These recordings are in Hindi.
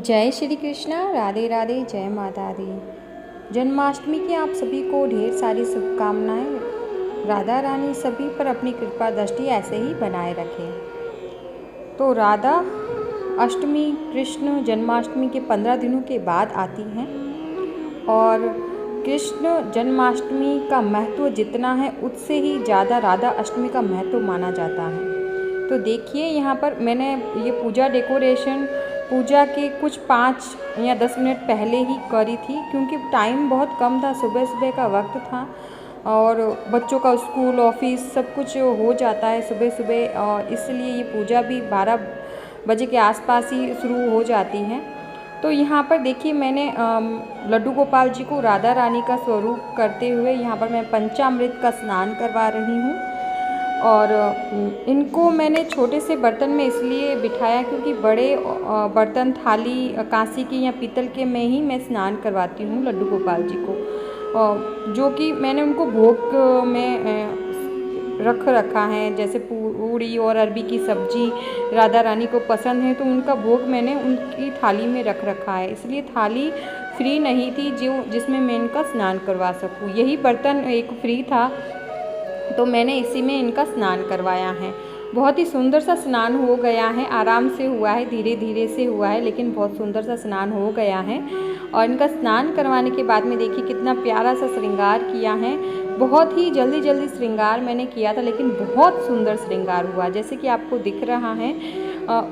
जय श्री कृष्णा। राधे राधे। जय माता दी। जन्माष्टमी की आप सभी को ढेर सारी शुभकामनाएं। राधा रानी सभी पर अपनी कृपा दृष्टि ऐसे ही बनाए रखें। तो राधा अष्टमी कृष्ण जन्माष्टमी के 15 दिनों के बाद आती हैं और कृष्ण जन्माष्टमी का महत्व जितना है उससे ही ज़्यादा राधा अष्टमी का महत्व माना जाता है। तो देखिए यहाँ पर मैंने ये पूजा डेकोरेशन पूजा के कुछ 5 या 10 मिनट पहले ही करी थी, क्योंकि टाइम बहुत कम था, सुबह सुबह का वक्त था और बच्चों का स्कूल ऑफिस सब कुछ हो जाता है सुबह सुबह, और इसलिए ये पूजा भी 12 बजे के आसपास ही शुरू हो जाती है। तो यहाँ पर देखिए मैंने लड्डू गोपाल जी को राधा रानी का स्वरूप करते हुए यहाँ पर मैं पंचामृत का स्नान करवा रही हूँ। और इनको मैंने छोटे से बर्तन में इसलिए बिठाया क्योंकि बड़े बर्तन थाली कांसी की या पीतल के में ही मैं स्नान करवाती हूँ लड्डू गोपाल जी को, जो कि मैंने उनको भोग में रखा है। जैसे पूड़ी और अरबी की सब्जी राधा रानी को पसंद है, तो उनका भोग मैंने उनकी थाली में रखा है, इसलिए थाली फ्री नहीं थी जिसमें मैं इनका स्नान करवा सकूँ। यही बर्तन एक फ्री था तो मैंने इसी में इनका स्नान करवाया है। बहुत ही सुंदर सा स्नान हो गया है, आराम से हुआ है, धीरे धीरे से हुआ है, लेकिन बहुत सुंदर सा स्नान हो गया है। और इनका स्नान करवाने के बाद में देखिए कितना प्यारा सा श्रृंगार किया है। बहुत ही जल्दी जल्दी श्रृंगार मैंने किया था, लेकिन बहुत सुंदर श्रृंगार हुआ, जैसे कि आपको दिख रहा है।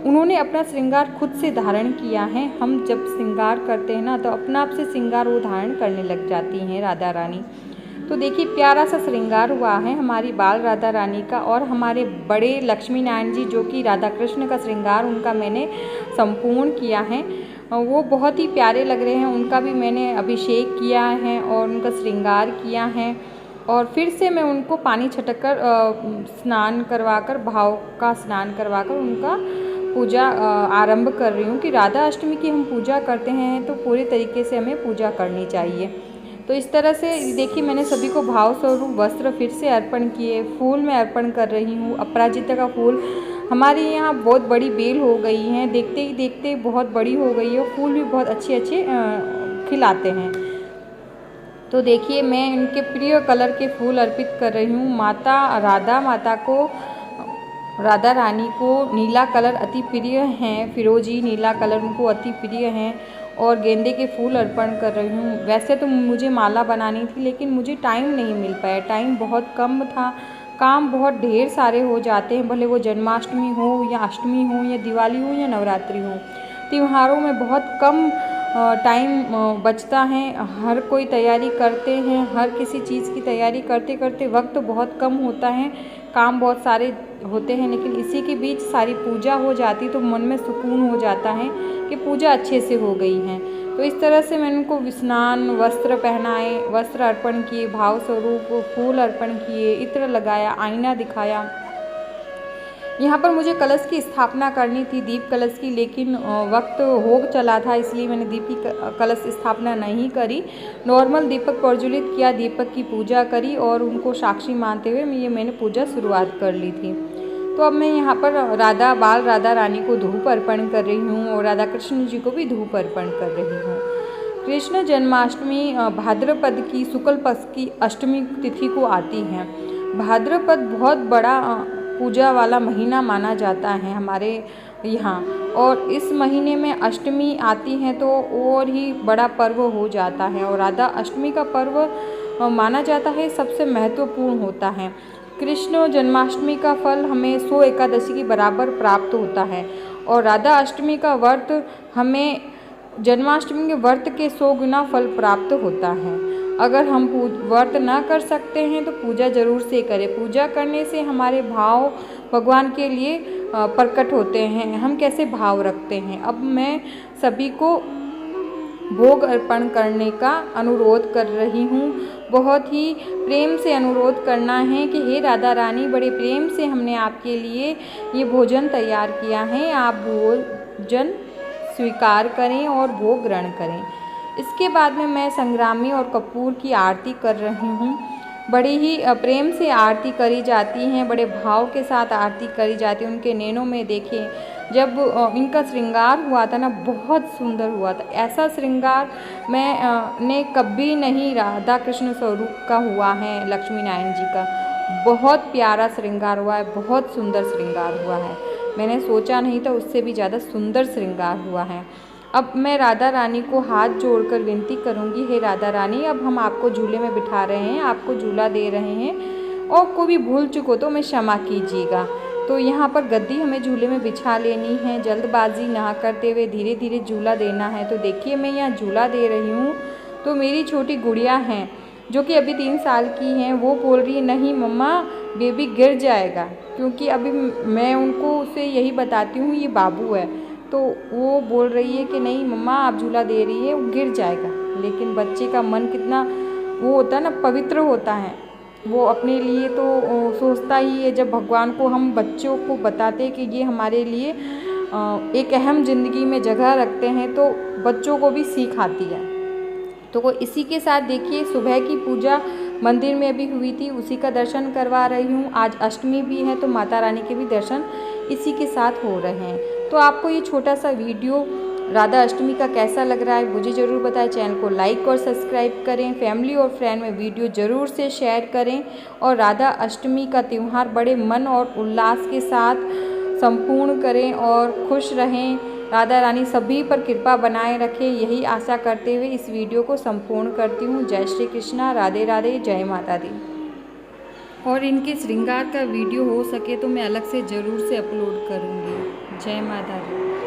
उन्होंने अपना श्रृंगार खुद से धारण किया है। हम जब श्रृंगार करते हैं ना, तो अपना आप से श्रृंगार वो धारण करने लग जाती हैं राधा रानी। तो देखिए प्यारा सा श्रृंगार हुआ है हमारी बाल राधा रानी का। और हमारे बड़े लक्ष्मी नारायण जी जो कि राधा कृष्ण का श्रृंगार उनका मैंने संपूर्ण किया है, वो बहुत ही प्यारे लग रहे हैं। उनका भी मैंने अभिषेक किया है और उनका श्रृंगार किया है। और फिर से मैं उनको पानी छटक कर स्नान करवाकर, भाव का स्नान करवाकर उनका पूजा आरंभ कर रही हूँ कि राधा अष्टमी की हम पूजा करते हैं तो पूरे तरीके से हमें पूजा करनी चाहिए। तो इस तरह से देखिए मैंने सभी को भाव स्वरूप वस्त्र फिर से अर्पण किए। फूल मैं अर्पण कर रही हूँ। अपराजिता का फूल हमारे यहाँ बहुत बड़ी बेल हो गई हैं, देखते ही देखते बहुत बड़ी हो गई है। फूल भी बहुत अच्छे अच्छे खिलाते हैं। तो देखिए मैं इनके प्रिय कलर के फूल अर्पित कर रही हूँ। राधा माता को, राधा रानी को नीला कलर अति प्रिय हैं, फिरोजी नीला कलर उनको अति प्रिय हैं। और गेंदे के फूल अर्पण कर रही हूँ। वैसे तो मुझे माला बनानी थी, लेकिन मुझे टाइम नहीं मिल पाया, टाइम बहुत कम था, काम बहुत ढेर सारे हो जाते हैं, भले वो जन्माष्टमी हो या अष्टमी हो या दिवाली हो या नवरात्रि हो। त्योहारों में बहुत कम टाइम बचता है। हर कोई तैयारी करते हैं, हर किसी चीज़ की तैयारी करते करते वक्त बहुत कम होता है, काम बहुत सारे होते हैं, लेकिन इसी के बीच सारी पूजा हो जाती तो मन में सुकून हो जाता है कि पूजा अच्छे से हो गई है। तो इस तरह से मैंने उनको स्नान, वस्त्र पहनाए, वस्त्र अर्पण किए, भाव स्वरूप फूल अर्पण किए, इत्र लगाया, आईना दिखाया। यहाँ पर मुझे कलश की स्थापना करनी थी, दीप कलश की, लेकिन वक्त हो चला था, इसलिए मैंने दीप की कलश स्थापना नहीं करी। नॉर्मल दीपक प्रज्वलित किया, दीपक की पूजा करी और उनको साक्षी मानते हुए मैंने पूजा शुरुआत कर ली थी। तो अब मैं यहाँ पर बाल राधा रानी को धूप अर्पण कर रही हूँ और राधा कृष्ण जी को भी धूप अर्पण कर रही हूँ। कृष्ण जन्माष्टमी भाद्रपद की शुक्ल पक्ष की अष्टमी तिथि को आती है। भाद्रपद बहुत बड़ा पूजा वाला महीना माना जाता है हमारे यहाँ, और इस महीने में अष्टमी आती है तो और ही बड़ा पर्व हो जाता है। और राधा अष्टमी का पर्व माना जाता है सबसे महत्वपूर्ण होता है। कृष्ण जन्माष्टमी का फल हमें 100 एकादशी के बराबर प्राप्त होता है और राधा अष्टमी का व्रत हमें जन्माष्टमी के व्रत के 100 गुना फल प्राप्त होता है। अगर हम व्रत ना कर सकते हैं तो पूजा ज़रूर से करें। पूजा करने से हमारे भाव भगवान के लिए प्रकट होते हैं, हम कैसे भाव रखते हैं। अब मैं सभी को भोग अर्पण करने का अनुरोध कर रही हूँ। बहुत ही प्रेम से अनुरोध करना है कि हे राधा रानी, बड़े प्रेम से हमने आपके लिए ये भोजन तैयार किया है, आप भोजन स्वीकार करें और भोग ग्रहण करें। इसके बाद में मैं संग्रामी और कपूर की आरती कर रही हूँ। बड़ी ही प्रेम से आरती करी जाती हैं, बड़े भाव के साथ आरती करी जाती है। उनके नैनों में देखिए जब इनका श्रृंगार हुआ था ना, बहुत सुंदर हुआ था। ऐसा श्रृंगार ने कभी नहीं राधा कृष्ण स्वरूप का हुआ है, लक्ष्मी नारायण जी का। बहुत प्यारा श्रृंगार हुआ है, बहुत सुंदर श्रृंगार हुआ है। मैंने सोचा नहीं था उससे भी ज़्यादा सुंदर श्रृंगार हुआ है। अब मैं राधा रानी को हाथ जोड़कर विनती करूंगी, हे राधा रानी, अब हम आपको झूले में बिठा रहे हैं, आपको झूला दे रहे हैं, और कोई भी भूल चूक हो तो मैं क्षमा कीजिएगा। तो यहाँ पर गद्दी हमें झूले में बिछा लेनी है, जल्दबाजी ना करते हुए धीरे धीरे झूला देना है। तो देखिए मैं यहाँ झूला दे रही हूँ, तो मेरी छोटी गुड़िया हैं जो कि अभी 3 साल की हैं, वो बोल रही है नहीं मम्मा बेबी गिर जाएगा, क्योंकि अभी मैं उनको उसे यही बताती हूँ ये बाबू है। तो वो बोल रही है कि नहीं मम्मा आप झूला दे रही है, वो गिर जाएगा। लेकिन बच्चे का मन कितना वो होता है ना, पवित्र होता है, वो अपने लिए तो सोचता ही है। जब भगवान को हम बच्चों को बताते हैं कि ये हमारे लिए एक अहम ज़िंदगी में जगह रखते हैं, तो बच्चों को भी सीख आती है। तो वो इसी के साथ देखिए सुबह की पूजा मंदिर में अभी हुई थी, उसी का दर्शन करवा रही हूँ। आज अष्टमी भी है तो माता रानी के भी दर्शन इसी के साथ हो रहे हैं। तो आपको ये छोटा सा वीडियो राधा अष्टमी का कैसा लग रहा है मुझे ज़रूर बताएं। चैनल को लाइक और सब्सक्राइब करें, फैमिली और फ्रेंड में वीडियो ज़रूर से शेयर करें, और राधा अष्टमी का त्यौहार बड़े मन और उल्लास के साथ संपूर्ण करें और खुश रहें। राधा रानी सभी पर कृपा बनाए रखें, यही आशा करते हुए इस वीडियो को संपूर्ण करती हूँ। जय श्री कृष्णा, राधे राधे, जय माता दी। और इनके श्रृंगार का वीडियो हो सके तो मैं अलग से ज़रूर से अपलोड करूँगी। जय माता दी।